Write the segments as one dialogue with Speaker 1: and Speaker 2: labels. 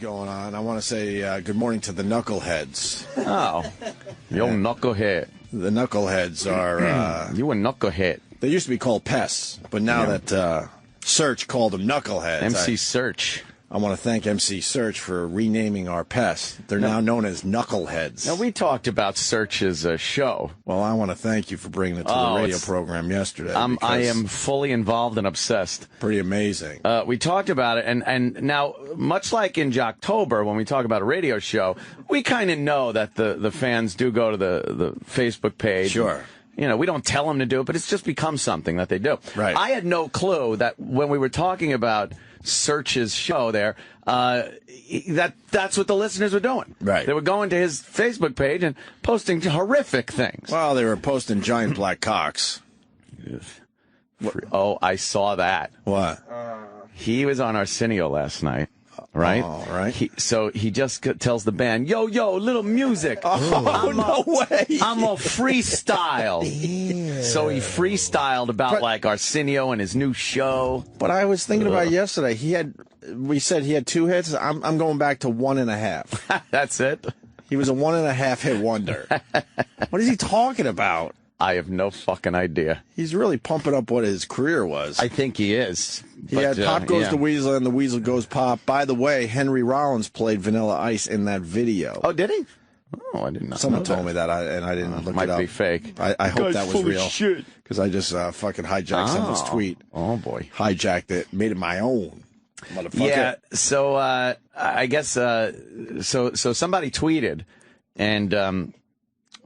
Speaker 1: Going on. I want to say good morning to the knuckleheads.
Speaker 2: Oh, yo knucklehead.
Speaker 1: The knuckleheads are...
Speaker 2: you a knucklehead.
Speaker 1: They used to be called pests, but now that Serch called them knuckleheads.
Speaker 2: MC Serch.
Speaker 1: I want to thank MC Serch for renaming our pests. They're now known as knuckleheads.
Speaker 2: Now, we talked about Serch's show.
Speaker 1: Well, I want to thank you for bringing it to the radio program yesterday.
Speaker 2: I am fully involved and obsessed.
Speaker 1: Pretty amazing.
Speaker 2: We talked about it, and now, much like in Jocktober, when we talk about a radio show, we kind of know that the fans do go to the Facebook page.
Speaker 1: Sure.
Speaker 2: You know, we don't tell them to do it, but it's just become something that they do.
Speaker 1: Right.
Speaker 2: I had no clue that when we were talking about Serch's show there, that's what the listeners were doing.
Speaker 1: Right.
Speaker 2: They were going to his Facebook page and posting horrific things.
Speaker 1: Well, they were posting giant black cocks.
Speaker 2: Oh, I saw that.
Speaker 1: What?
Speaker 2: He was on Arsenio last night. Right?
Speaker 1: Oh, right.
Speaker 2: So he just tells the band, yo, little music.
Speaker 1: Oh, no way.
Speaker 2: I'm a freestyle. Yeah. So he freestyled about, like, Arsenio and his new show.
Speaker 1: But I was thinking about it yesterday. We said he had 2 hits. I'm going back to 1.5.
Speaker 2: That's it?
Speaker 1: He was a 1.5 hit wonder. What is he talking about?
Speaker 2: I have no fucking idea.
Speaker 1: He's really pumping up what his career was.
Speaker 2: I think he is.
Speaker 1: He had Pop Goes the Weasel and the Weasel Goes Pop. By the way, Henry Rollins played Vanilla Ice in that video.
Speaker 2: Oh, did he? Oh, I didn't know.
Speaker 1: Someone told me that, and I didn't look it up.
Speaker 2: Might be fake.
Speaker 1: I hope that was real. Because I just fucking hijacked someone's tweet.
Speaker 2: Oh, boy.
Speaker 1: Hijacked it, made it my own. Motherfucker.
Speaker 2: Yeah, so I guess so somebody tweeted and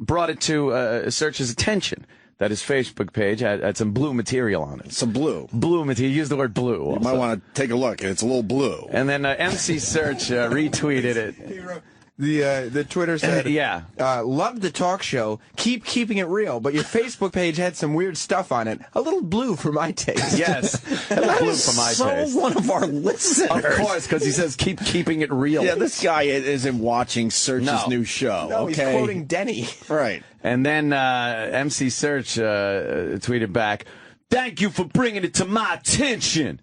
Speaker 2: brought it to Serch's attention that his Facebook page had some blue material on it.
Speaker 1: Some blue.
Speaker 2: Blue material. Use the word blue also.
Speaker 1: You might want to take a look. It's a little blue.
Speaker 2: And then MC Serch retweeted it.
Speaker 3: The Twitter said,
Speaker 2: yeah.
Speaker 3: Love the talk show. Keep keeping it real, but your Facebook page had some weird stuff on it. A little blue for my taste.
Speaker 2: Yes.
Speaker 1: That blue for my taste. One of our listeners.
Speaker 2: Of course, because he says keeping it real.
Speaker 1: Yeah, this guy isn't watching Serch's new show.
Speaker 3: No,
Speaker 1: okay?
Speaker 3: He's quoting Denny.
Speaker 1: Right.
Speaker 2: And then MC Serch tweeted back, "Thank you for bringing it to my attention.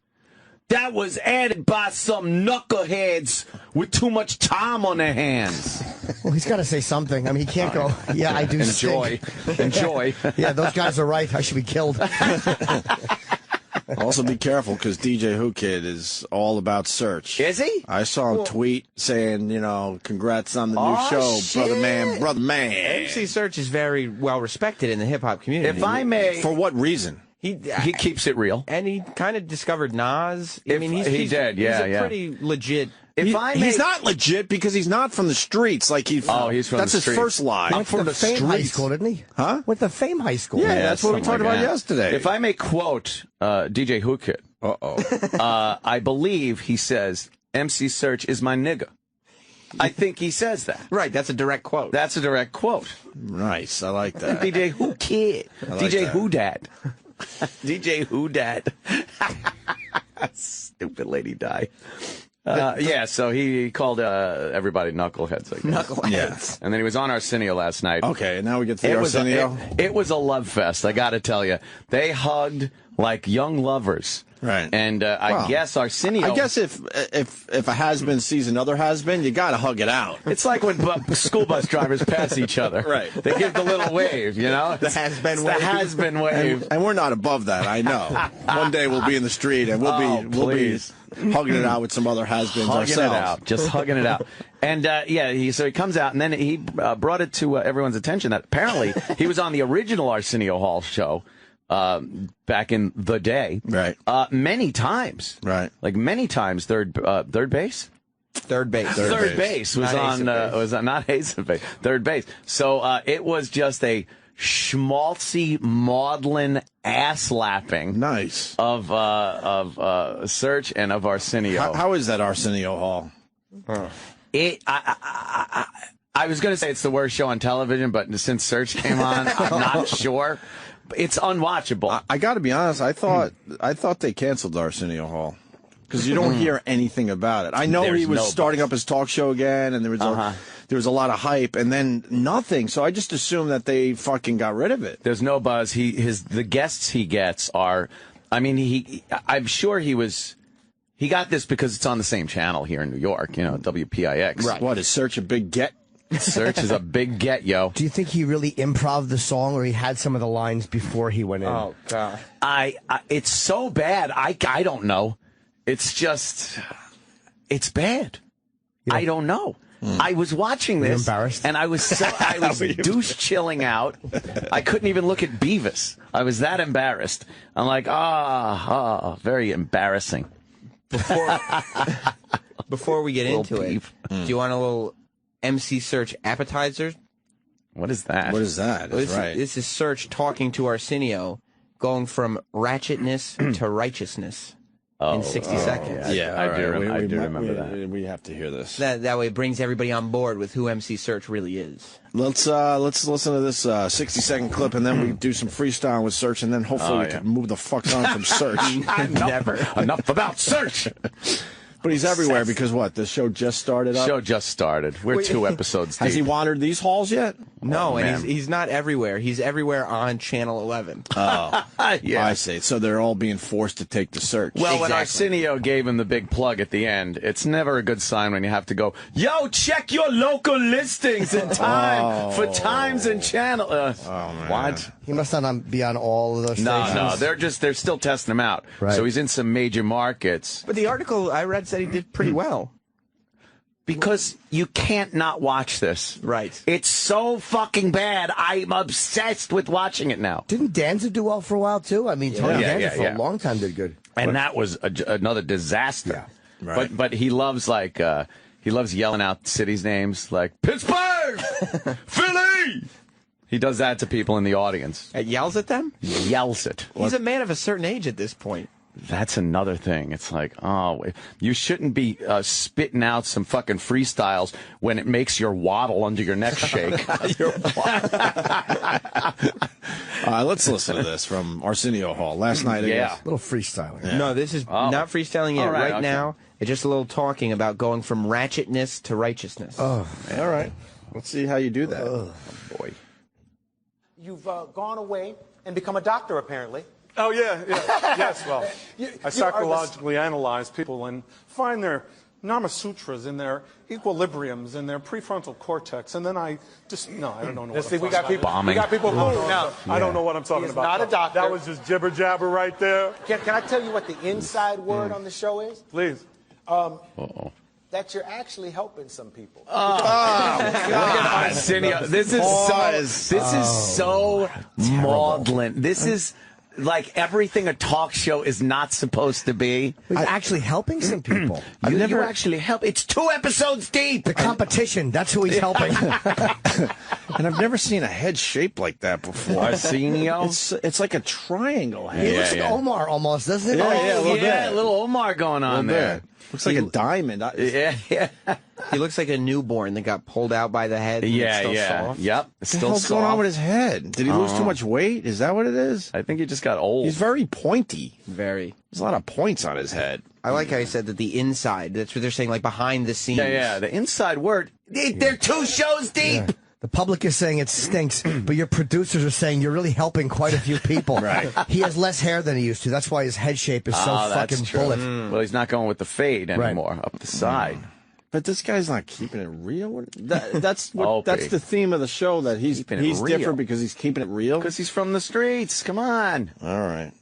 Speaker 2: That was added by some knuckleheads with too much time on their hands."
Speaker 4: Well, he's got to say something. I mean, he can't go, yeah, I do
Speaker 2: Enjoy.
Speaker 4: stink.
Speaker 2: Enjoy.
Speaker 4: Yeah, those guys are right. I should be killed.
Speaker 1: Also be careful, because DJ Who Kid is all about Serch.
Speaker 2: Is he?
Speaker 1: I saw him tweet saying, congrats on the new show,
Speaker 2: shit.
Speaker 1: brother man.
Speaker 3: MC Serch is very well respected in the hip-hop community.
Speaker 2: If I may...
Speaker 1: For what reason?
Speaker 2: He keeps it real.
Speaker 3: And he kind of discovered Nas.
Speaker 2: He did,
Speaker 3: he's a pretty legit...
Speaker 1: He's not legit because he's not from the streets. Like
Speaker 2: he's from the streets.
Speaker 1: That's his first line.
Speaker 4: Went to the Fame High School, didn't he?
Speaker 1: Huh?
Speaker 4: Went to Fame High School.
Speaker 1: Yeah, that's what we talked about yesterday.
Speaker 2: If I may quote DJ Who Kid, I believe he says, MC Serch is my nigga. I think he says that.
Speaker 3: Right, that's a direct quote.
Speaker 2: That's a direct quote.
Speaker 1: Nice, I like that.
Speaker 2: DJ Who Kid.
Speaker 1: Like
Speaker 2: DJ
Speaker 1: that.
Speaker 2: Who Dad. DJ Who Dad. Stupid lady die. Yeah, so he called everybody knuckleheads. I guess.
Speaker 3: Knuckleheads.
Speaker 1: Yeah.
Speaker 2: And then he was on Arsenio last night.
Speaker 1: Okay, and now we get to the Arsenio.
Speaker 2: It was a love fest, I got to tell you. They hugged like young lovers.
Speaker 1: Right.
Speaker 2: And I guess Arsenio...
Speaker 1: I guess if a has-been sees another has-been, you got to hug it out.
Speaker 2: It's like when school bus drivers pass each other.
Speaker 1: Right.
Speaker 2: They give the little wave, you know?
Speaker 3: The has-been wave.
Speaker 2: The has-been wave.
Speaker 1: And we're not above that, I know. One day we'll be in the street and we'll be hugging it out with some other has-beens ourselves.
Speaker 2: Hugging it out. Just hugging it out. And, so he comes out, and then he brought it to everyone's attention that apparently he was on the original Arsenio Hall show back in the day.
Speaker 1: Right.
Speaker 2: Many times.
Speaker 1: Right.
Speaker 2: Like many times. Third base?
Speaker 3: Third base.
Speaker 2: Third base was not Ace of Base. Third base. So it was just a schmaltzy, maudlin ass-lapping.
Speaker 1: Nice.
Speaker 2: Of Serch and of Arsenio.
Speaker 1: How is that Arsenio Hall?
Speaker 2: I was going to say it's the worst show on television, but since Serch came on, I'm not sure. It's unwatchable.
Speaker 1: I got to be honest. I thought they canceled Arsenio Hall because you don't hear anything about it. I know he was starting up his talk show again, and there was a lot of hype, and then nothing. So I just assumed that they fucking got rid of it.
Speaker 2: There's no buzz. The guests he gets are, I mean, I'm sure he was He got this because it's on the same channel here in New York, you know, WPIX.
Speaker 1: Right. What, is Serch a big get?
Speaker 2: Serch is a big get, yo.
Speaker 4: Do you think he really improv the song, or he had some of the lines before he went in?
Speaker 3: Oh, God.
Speaker 2: It's so bad. I don't know. It's just, it's bad. Yeah. I don't know. I was watching this,
Speaker 4: embarrassed?
Speaker 2: and I was douche chilling out. I couldn't even look at Beavis. I was that embarrassed. I'm like, very embarrassing.
Speaker 3: Before we get into it, do you want a little MC Serch appetizer?
Speaker 2: What is that?
Speaker 1: What is that? That's right.
Speaker 3: This is Serch talking to Arsenio, going from ratchetness to righteousness in 60 seconds.
Speaker 1: Yeah,
Speaker 2: I do remember that.
Speaker 1: We have to hear this.
Speaker 3: That way it brings everybody on board with who MC Serch really is.
Speaker 1: Let's listen to this 60-second clip, and then we do some freestyle with Serch, and then hopefully we can move the fuck on from Serch.
Speaker 3: Never.
Speaker 2: Enough about Serch.
Speaker 1: But he's everywhere because what? The show just started up?
Speaker 2: Show just started. We're 2 episodes deep.
Speaker 1: Has he wandered these halls yet?
Speaker 3: No, and he's not everywhere. He's everywhere on Channel 11.
Speaker 1: Oh,
Speaker 2: yeah.
Speaker 1: I see. So they're all being forced to take the Serch.
Speaker 2: Well, when Arsenio gave him the big plug at the end, it's never a good sign when you have to go, yo, check your local listings and time for times and channel. What?
Speaker 4: He must not be on all of those stations.
Speaker 2: No, they're still testing him out.
Speaker 4: Right.
Speaker 2: So he's in some major markets.
Speaker 3: But the article I read said he did pretty well.
Speaker 2: Because you can't not watch this.
Speaker 3: Right.
Speaker 2: It's so fucking bad. I'm obsessed with watching it now.
Speaker 4: Didn't Danza do well for a while, too? I mean, Tony Danza for a long time did good.
Speaker 2: And that was another disaster.
Speaker 1: Yeah. Right.
Speaker 2: But he loves, like, he loves yelling out cities' names, like, Pittsburgh! Philly! He does that to people in the audience.
Speaker 3: Yells at them?
Speaker 2: Yells it.
Speaker 3: He's a man of a certain age at this point.
Speaker 2: That's another thing. It's like, you shouldn't be spitting out some fucking freestyles when it makes your waddle under your neck shake.
Speaker 1: Let's listen to this from Arsenio Hall last night.
Speaker 2: Yeah.
Speaker 4: A little freestyling.
Speaker 1: Yeah.
Speaker 3: No, this is not freestyling yet. Right now, it's just a little talking about going from ratchetness to righteousness.
Speaker 1: Oh, all right. Let's see how you do that.
Speaker 2: Oh, boy.
Speaker 5: You've gone away and become a doctor, apparently.
Speaker 6: Oh, yeah. Yes, well, I psychologically analyze people and find their Nama Sutras and their equilibriums and their prefrontal cortex, and then I just, I don't know what
Speaker 5: See, we got people.
Speaker 2: Bombing.
Speaker 5: We got people. Now,
Speaker 6: I don't know what I'm talking
Speaker 5: He's
Speaker 6: about.
Speaker 5: not a doctor.
Speaker 6: That was just jibber jabber right there.
Speaker 5: Can I tell you what the inside word on the show is?
Speaker 6: Please.
Speaker 5: That you're actually helping some people.
Speaker 2: God. Arsenio, this is so maudlin. This is like everything a talk show is not supposed to be.
Speaker 4: He's actually helping some people.
Speaker 2: You never actually help. It's 2 episodes deep.
Speaker 4: The competition, that's who he's helping.
Speaker 1: And I've never seen a head shaped like that before.
Speaker 2: Arsenio?
Speaker 1: It's like a triangle head.
Speaker 4: He looks like Omar almost, doesn't he?
Speaker 2: A little Omar going on there.
Speaker 1: Looks like a diamond.
Speaker 2: Yeah.
Speaker 3: He looks like a newborn that got pulled out by the head. And it's still soft.
Speaker 2: Yep.
Speaker 1: What the hell's going on with his head? Did he lose too much weight? Is that what it is?
Speaker 2: I think he just got old.
Speaker 1: He's very pointy.
Speaker 3: Very.
Speaker 1: There's a lot of points on his head.
Speaker 3: I like how he said that the inside, that's what they're saying, like behind the scenes.
Speaker 2: Yeah. The inside word. They're 2 shows deep.
Speaker 4: Yeah. The public is saying it stinks, but your producers are saying you're really helping quite a few people.
Speaker 1: Right.
Speaker 4: He has less hair than he used to. That's why his head shape is so fucking bullet.
Speaker 2: Well, he's not going with the fade anymore up the side.
Speaker 1: But this guy's not keeping it real. That's
Speaker 2: Opie.
Speaker 1: the theme of the show. That he's
Speaker 2: real.
Speaker 1: different because he's keeping it real.
Speaker 2: Because he's from the streets. Come on.
Speaker 1: All right.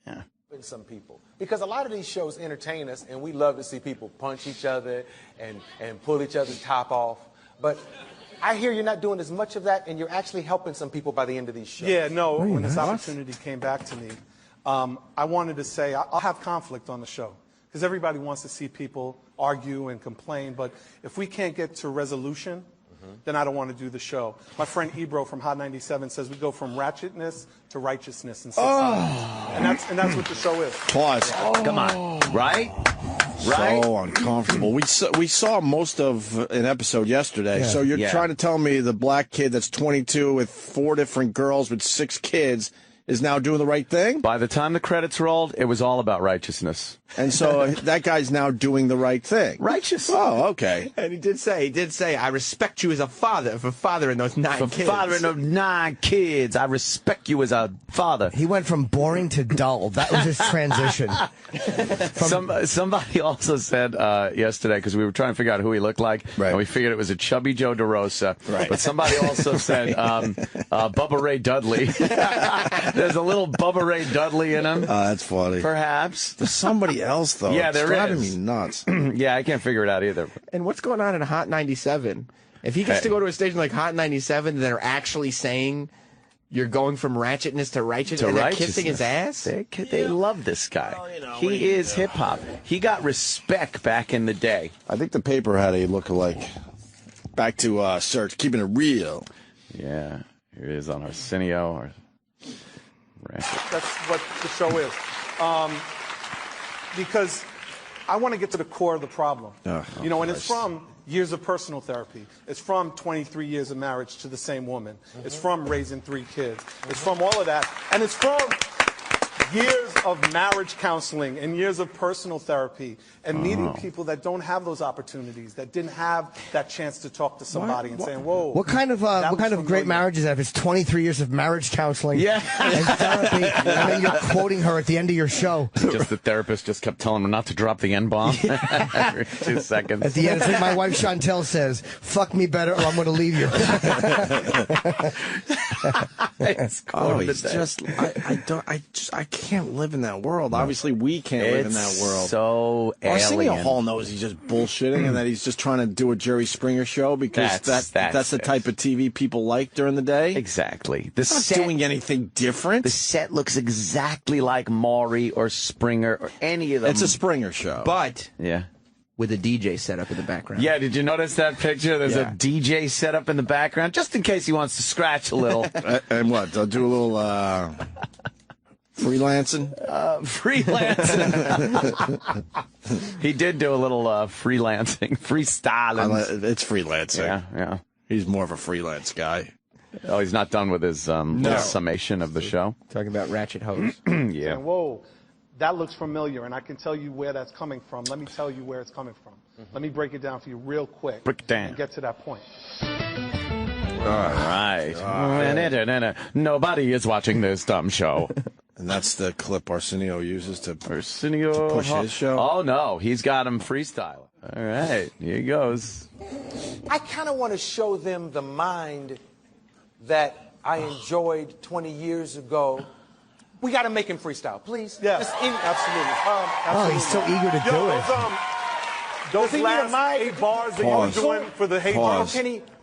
Speaker 2: Yeah.
Speaker 5: Some people, because a lot of these shows entertain us, and we love to see people punch each other and pull each other's top off. But I hear you're not doing as much of that, and you're actually helping some people by the end of these shows.
Speaker 6: Yeah, no, when this opportunity came back to me, I wanted to say I'll have conflict on the show. Because everybody wants to see people argue and complain, but if we can't get to resolution, then I don't want to do the show. My friend Ebro from Hot 97 says we go from ratchetness to righteousness in 6 months. And that's what the show is.
Speaker 1: Pause.
Speaker 2: Come on. Right?
Speaker 1: So uncomfortable. We saw most of an episode yesterday.
Speaker 4: Yeah.
Speaker 1: So you're trying to tell me the black kid that's 22 with 4 different girls with 6 kids is now doing the right thing?
Speaker 2: By the time the credits rolled, it was all about righteousness.
Speaker 1: And so that guy's now doing the right thing.
Speaker 3: Righteous.
Speaker 1: Oh, okay.
Speaker 3: And he did say, I respect you as a father, for fathering those 9 kids.
Speaker 2: For fathering those 9 kids, I respect you as a father.
Speaker 4: He went from boring to dull. That was his transition.
Speaker 2: Somebody also said yesterday, because we were trying to figure out who he looked like, and we figured it was a chubby Joe DeRosa. Right. But somebody also said Bubba Ray Dudley. There's a little Bubba Ray Dudley in him.
Speaker 1: That's funny.
Speaker 2: Perhaps.
Speaker 1: There's somebody else, though.
Speaker 2: Yeah,
Speaker 1: it's driving me nuts.
Speaker 2: Yeah, I can't figure it out either.
Speaker 3: And what's going on in Hot 97? If he gets to go to a station like Hot 97 that are actually saying you're going from ratchetness to righteousness, and they're kissing his ass?
Speaker 2: They love this guy. Well, he is hip-hop. He got respect back in the day.
Speaker 1: I think the paper had a look-alike. Back to Serch, keeping it real.
Speaker 2: Yeah, here it is on Arsenio.
Speaker 6: That's what the show is. Because I want to get to the core of the problem. And it's from years of personal therapy. It's from 23 years of marriage to the same woman. It's from raising 3 kids. It's from all of that. And it's from years of marriage counseling and years of personal therapy and meeting people that don't have those opportunities, that didn't have that chance to talk to somebody and saying, whoa.
Speaker 4: What kind of great marriage is that if it's 23 years of marriage counseling and therapy, and then you're quoting her at the end of your show?
Speaker 2: Just the therapist just kept telling him not to drop the N-bomb every 2 seconds.
Speaker 4: At the end, it's like my wife Chantel says, fuck me better or I'm going to leave you.
Speaker 1: It's just, I can't live in that world. Obviously, we can't live in that world.
Speaker 2: So
Speaker 1: Arsenio Hall knows he's just bullshitting and that he's just trying to do a Jerry Springer show because that's the type of TV people like during the day.
Speaker 2: Exactly.
Speaker 1: He's not doing anything different.
Speaker 2: The set looks exactly like Maury or Springer or any of them.
Speaker 1: It's a Springer show.
Speaker 3: But
Speaker 7: with a DJ set up in the background.
Speaker 2: Yeah, did you notice that picture? There's a DJ set up in the background just in case he wants to scratch a little.
Speaker 1: And what? They'll do a little freelancing?
Speaker 2: Freelancing. He did do a little freelancing, freestyling.
Speaker 1: It's freelancing.
Speaker 2: Yeah.
Speaker 1: He's more of a freelance guy.
Speaker 2: Oh, he's not done with his little summation of the show?
Speaker 3: Talking about ratchet hose.
Speaker 2: Yeah.
Speaker 6: And whoa, that looks familiar, and I can tell you where that's coming from. Let me tell you where it's coming from. Let me break it down for you real quick.
Speaker 2: Break it down.
Speaker 6: And get to that point.
Speaker 2: All right. Nobody is watching this dumb show.
Speaker 1: And that's the clip Arsenio uses to push his show?
Speaker 2: Oh, no. He's got him freestyle. All right. Here he goes.
Speaker 5: I kind of want to show them the mind that I enjoyed 20 years ago. We got to make him freestyle, please.
Speaker 6: Yes, absolutely.
Speaker 4: Oh, he's so eager to do it.
Speaker 6: Those last 8 bars that you were doing for the hate bars.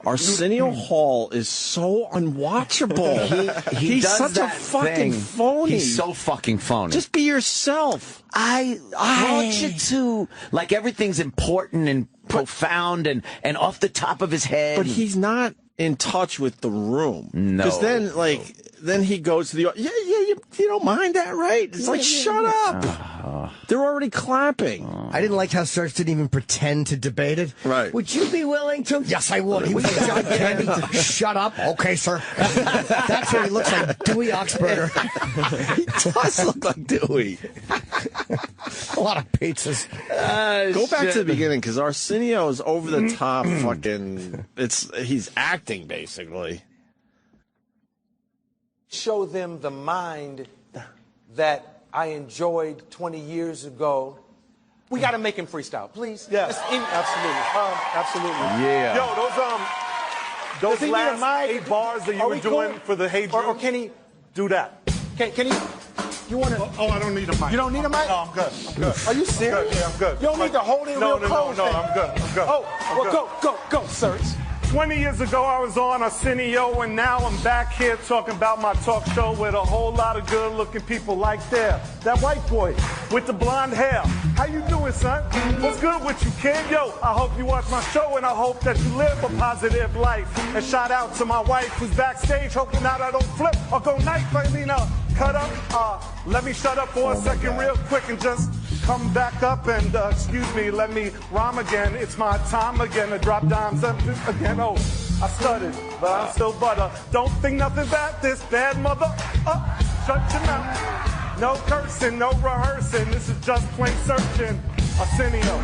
Speaker 1: Arsenio Hall is so unwatchable. He's
Speaker 2: does
Speaker 1: such a fucking phony.
Speaker 2: He's so fucking phony.
Speaker 1: Just be yourself.
Speaker 2: I want you to. Like, everything's important and profound and off the top of his head.
Speaker 1: But he's not in touch with the room.
Speaker 2: No.
Speaker 1: Because then he goes to the, you don't mind that, right? It's like, shut up. They're already clapping.
Speaker 4: I didn't like how Serch didn't even pretend to debate it.
Speaker 1: Right.
Speaker 4: Would you be willing to? Yes, I would. He was like John Candy. Shut up. Okay, sir. That's what he looks like, Dewey Oxburger.
Speaker 1: He does look like Dewey.
Speaker 4: A lot of pizzas.
Speaker 1: Go back to the beginning, because Arsenio's over the top fucking, he's acting, basically.
Speaker 5: Show them the mind that I enjoyed 20 years ago. We got to make him freestyle, please.
Speaker 6: Yes, absolutely.
Speaker 2: Yeah.
Speaker 6: Yo, those last 8 bars that you were doing for the hate
Speaker 5: or can he
Speaker 6: do that?
Speaker 5: Can he? You want to?
Speaker 6: Oh, I don't need a mic.
Speaker 5: You don't need a mic?
Speaker 6: No, I'm good.
Speaker 5: Are you serious?
Speaker 6: Yeah, I'm good.
Speaker 5: You don't need to hold it real close.
Speaker 6: No, I'm good.
Speaker 5: Oh, well, go, Serch.
Speaker 6: 20 years ago, I was on Arsenio, and now I'm back here talking about my talk show with a whole lot of good-looking people like that white boy with the blonde hair. How you doing, son? What's good with you, kid? Yo, I hope you watch my show, and I hope that you live a positive life. And shout out to my wife who's backstage, hoping that I don't flip or go knife. I mean, cut up. Let me shut up for a second real quick and just come back up and, excuse me, let me rhyme again. It's my time again to drop dimes again. Oh, I stuttered, but I'm still butter. Don't think nothing about this bad mother. Shut your mouth. No cursing, no rehearsing. This is just plain searching. Arsenio.
Speaker 1: All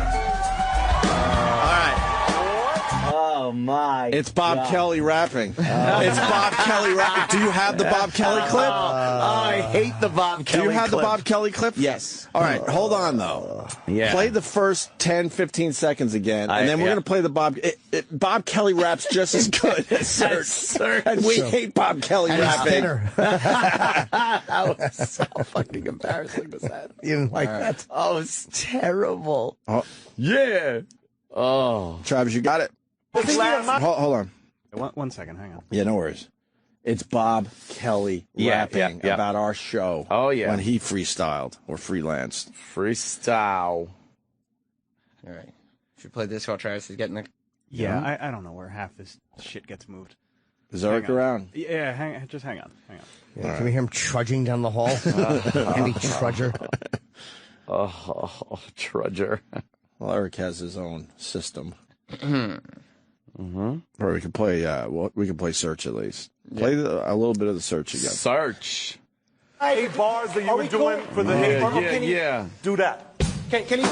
Speaker 1: right.
Speaker 2: Oh, my
Speaker 1: It's Bob
Speaker 2: God.
Speaker 1: Kelly rapping. It's Bob Kelly rapping. Do you have the Bob Kelly clip?
Speaker 2: I hate the Bob Kelly
Speaker 1: Do you have
Speaker 2: clip.
Speaker 1: the Bob Kelly clip?
Speaker 3: Yes.
Speaker 1: All right, hold on, though.
Speaker 2: Yeah.
Speaker 1: Play the first 10, 15 seconds again, and then we're going to play the Bob... Bob Kelly raps just as good as Serch. And we hate Bob Kelly
Speaker 4: And he's
Speaker 1: rapping.
Speaker 4: thinner.
Speaker 2: That was so fucking embarrassing. Was that?
Speaker 4: You didn't like that?
Speaker 2: Oh, it's terrible.
Speaker 1: Oh.
Speaker 2: Yeah. Oh.
Speaker 1: Travis, you got it? Hold on.
Speaker 8: One second, hang on.
Speaker 1: Yeah, no worries. It's Bob Kelly rapping about our show.
Speaker 2: Oh, yeah.
Speaker 1: When he freestyled or freelanced.
Speaker 2: Freestyle.
Speaker 3: All right. Should we play this while Travis is getting the...
Speaker 8: Yeah, I don't know where half this shit gets moved.
Speaker 1: Is Eric around?
Speaker 8: Yeah, just hang on.
Speaker 4: Yeah, can we hear him trudging down the hall? Heavy trudger.
Speaker 2: Oh, trudger.
Speaker 1: Well, Eric has his own system. Or we can play. We can play Serch at least. Play a little bit of the Serch again.
Speaker 2: Serch.
Speaker 6: 8 bars that you were doing for the
Speaker 2: Yeah.
Speaker 6: Do that.
Speaker 5: Can you?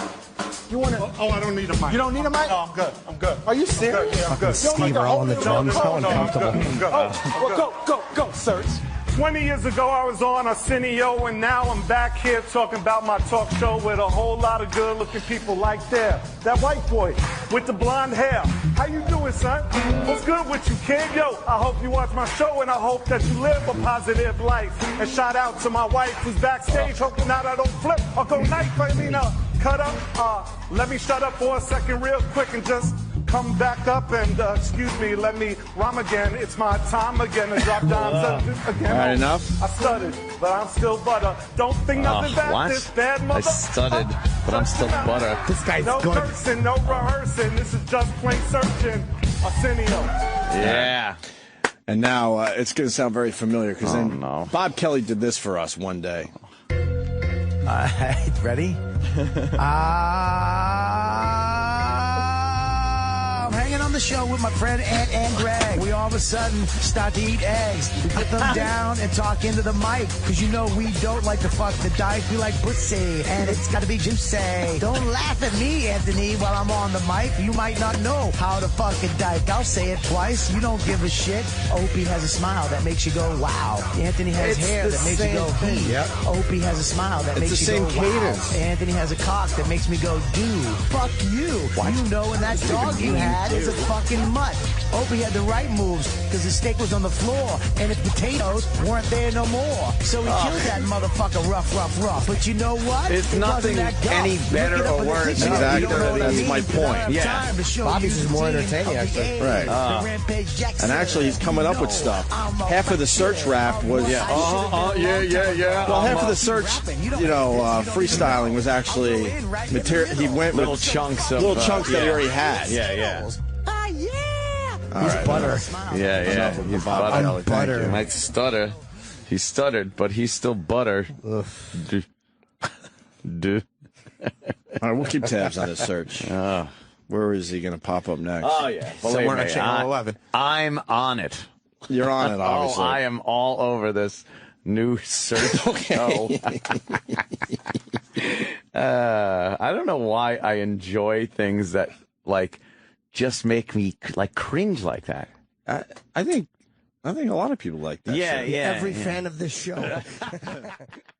Speaker 5: You want to?
Speaker 6: Oh, I don't need a mic.
Speaker 5: You don't need a mic?
Speaker 6: No, I'm good. I'm good.
Speaker 5: Are you serious?
Speaker 6: Yeah, I'm good.
Speaker 4: Steve Earle on the drums. How uncomfortable.
Speaker 6: I'm good.
Speaker 5: Well, go, Serch.
Speaker 6: 20 years ago, I was on Arsenio, and now I'm back here talking about my talk show with a whole lot of good-looking people like there. That white boy with the blonde hair. How you doing, son? What's good with you, kid? Yo, I hope you watch my show, and I hope that you live a positive life. And shout out to my wife who's backstage, hoping that I don't flip or go knife. I mean, cut up. Let me shut up for a second real quick and just come back up and, excuse me, let me rhyme again. It's my time again to drop dimes again.
Speaker 1: All right, enough?
Speaker 6: I stuttered, but I'm still butter. Don't think nothing about this bad mother.
Speaker 2: I stuttered, but I'm still butter.
Speaker 4: This guy's
Speaker 6: no
Speaker 4: good.
Speaker 6: cursing, no rehearsing. This is just plain searching. Arsenio.
Speaker 2: Yeah.
Speaker 1: And now it's going to sound very familiar because then
Speaker 2: no.
Speaker 1: Bob Kelly did this for us one day.
Speaker 9: Ready? I'm hanging on the show with my friend Ant and Greg. We all of a sudden start to eat eggs. We put them down and talk into the mic. Because you know we don't like to fuck the dyke. We like pussy. And it's got to be juicy. Don't laugh at me, Anthony, while I'm on the mic. You might not know how to fuck a dyke. I'll say it twice. You don't give a shit. Opie has a smile that makes you go, wow. Anthony has hair that makes you go, he.
Speaker 1: Yep.
Speaker 9: Opie has a smile that makes
Speaker 1: the
Speaker 9: you go,
Speaker 1: same cadence.
Speaker 9: wow. Anthony has a cock that makes me go, dude. Fuck you. What? You know, and that dog you had is a fucking mutt. Opie had the right moves because the steak was on the floor and his potatoes weren't there no more. So he killed that motherfucker rough. But you know what?
Speaker 2: It's
Speaker 9: It
Speaker 2: nothing
Speaker 9: wasn't that
Speaker 2: any
Speaker 9: tough.
Speaker 2: better
Speaker 9: Look it up
Speaker 2: or
Speaker 9: in the
Speaker 2: worse.
Speaker 9: dictionary.
Speaker 1: Exactly.
Speaker 9: You don't know what I
Speaker 1: That's
Speaker 9: mean?
Speaker 1: my
Speaker 9: But I don't
Speaker 1: point.
Speaker 9: have
Speaker 2: Yeah.
Speaker 9: time to show
Speaker 4: Bobby's
Speaker 9: you
Speaker 4: is
Speaker 9: the
Speaker 4: more
Speaker 9: scene
Speaker 4: entertaining,
Speaker 9: of the
Speaker 4: actually.
Speaker 9: age.
Speaker 1: Right.
Speaker 9: The Rampage Jackson.
Speaker 1: And actually, he's coming up with stuff. Half of the Serch rap was...
Speaker 2: Yeah.
Speaker 1: Well, half of the Serch, freestyling was actually material. He went
Speaker 2: Little
Speaker 1: with
Speaker 2: chunks of...
Speaker 1: little chunks that he already had.
Speaker 2: Yeah.
Speaker 9: Ah, yeah.
Speaker 4: He's butter.
Speaker 2: Yeah.
Speaker 1: Enough of the Bob
Speaker 2: butter.
Speaker 1: Kelly. Thank
Speaker 4: Butter.
Speaker 1: you.
Speaker 2: He might stutter. He stuttered, but he's still butter. Duh.
Speaker 1: All right, we'll keep tabs on this Serch. Where is he going to pop up next?
Speaker 2: Oh, yeah.
Speaker 3: Somewhere on Channel 11.
Speaker 2: I'm on it.
Speaker 1: You're on it, obviously.
Speaker 2: Oh, I am all over this new Serch show. I don't know why I enjoy things that, just make me, cringe like that.
Speaker 1: I think a lot of people like that.
Speaker 2: Yeah.
Speaker 4: Every fan of this show.